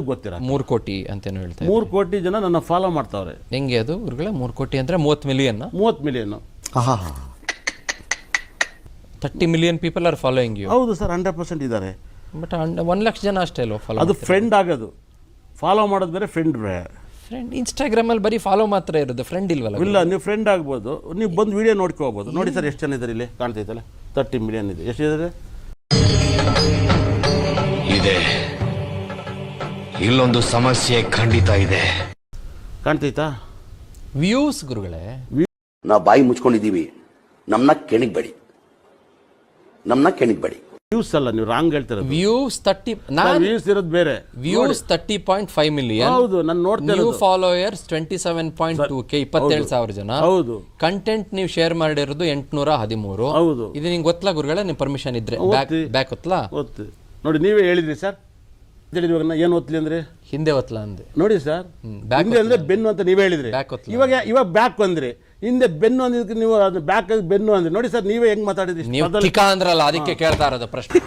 ಗೊತ್ತಿರ 3 ಕೋಟಿ ಅಂತೇನು ಹೇಳ್ತಾರೆ. 3 ಕೋಟಿ ಜನ ನನ್ನ ಫಾಲೋ ಮಾಡ್ತಾವ್ರೆ. ಹೆಂಗೆ ಅದು ಗುರುಗಳೇ? 3 ಕೋಟಿ ಅಂದ್ರೆ 30 million. 30 million. 30 million people are following you. ಹೌದು ಸರ್, 100% ಇದ್ದಾರೆ. ಬಟ್ 1 ಲಕ್ಷ ಜನ ಅಷ್ಟೇ ಅಲ್ವಾ ಫಾಲೋ? ಅದು ಫ್ರೆಂಡ್ ಆಗೋದು, ಫಾಲೋ ಮಾಡೋದು ಬೇರೆ, ಫ್ರೆಂಡ್ ಬೇರೆ. ಫ್ರೆಂಡ್ ಇನ್ಸ್ಟಾಗ್ರಾಮ್ ಅಲ್ಲಿ ಬರೀ ಫಾಲೋ ಮಾತ್ರ ಇರೋದು, ಫ್ರೆಂಡ್ ಇಲ್ವಲ್ಲ? ಇಲ್ಲ, ನೀವು ಫ್ರೆಂಡ್ ಆಗ್ಬೋದು, ನೀವು ಬಂದು ವಿಡಿಯೋ ನೋಡ್ಕೋಬೋದು. ನೋಡಿ ಸರ್ ಎಷ್ಟು ಜನ ಇದ್ದಾರೆ, ಇಲ್ಲಿ ಕಾಣ್ತೈತಲ್ಲ 30 ಮಿಲಿಯನ್ ಇದೆ. ಎಷ್ಟಿದ್ದಾರೆ? ಇದೆ. ಇಲ್ಲೊಂದು ಸಮಸ್ಯೆ ಖಂಡಿತ ಇದೆ. ಕಾಣ್ತೈತಾ? ವ್ಯೂಸ್ ಗುರುಗಳೇ. ನಾವು ಬಾಯಿ ಮುಚ್ಕೊಂಡಿದ್ದೀವಿ, ನಮ್ಮನ್ನ ಕೆಣಿಗ್ಬೇಡಿ. ವ್ಯೂಸ್ ಅಲ್ಲ, ನೀವು ರಾಂಗ್ ಹೇಳ್ತೀರ. ವ್ಯೂಸ್ 30, ವ್ಯೂಸ್ ಇರೋದು ಬೇರೆ. Views 30.5 million. ಹೌದು, ನಾನು ನೋಡ್ತೇನೆ. ನ್ಯೂ ಫಾಲೋಯರ್ಸ್ 27.2K, 27,000 ಜನ. ಹೌದು. ಕಂಟೆಂಟ್ ನೀವು ಶೇರ್ ಮಾಡಿರೋದು 813. ಹೌದು. ಇದು ನಿಂಗೆ ಗೊತ್ತಲ್ಲ ಗುರುಗಳೇ? ನಿಮ್ ಪರ್ಮಿಷನ್ ಇದ್ರೆ ಬ್ಯಾಕ್ ಒತ್ತಲಾ? ಓದ್ತಿ ನೋಡಿ, ನೀವೇ ಹೇಳಿದ್ರಿ ಸರ್. ಹೇಳಿದ್ವಾಗ ಏನು ಓದ್ಲಿ ಅಂದ್ರೆ ಹಿಂದೆ ಒತ್ತಲಾ ಅಂದೆ. ನೋಡಿ ಸರ್, ಹಿಂದೆ ಅಂದ್ರೆ ಬೆನ್ನು ಅಂತ ನೀವೇ ಹೇಳಿದ್ರಿ. ಇವಾಗ ಬ್ಯಾಕ್ ಅಂದ್ರಿ, ಹಿಂದೆ ಬೆನ್ನು ಅಂದಿದ್ದಕ್ಕೆ ನೀವು ಅದು ಬ್ಯಾಕ್ ಬೆನ್ನು ಅಂದ್ರಿ. ನೋಡಿ ಸರ್, ನೀವೇ ಹೆಂಗ್ ಮಾತಾಡಿದ್ರಿ. ನೀವು ಟಿಕಾ ಅಂದ್ರಲ್ಲ, ಅದಕ್ಕೆ ಕೇಳ್ತಾ ಇರೋದು ಪ್ರಶ್ನೆ.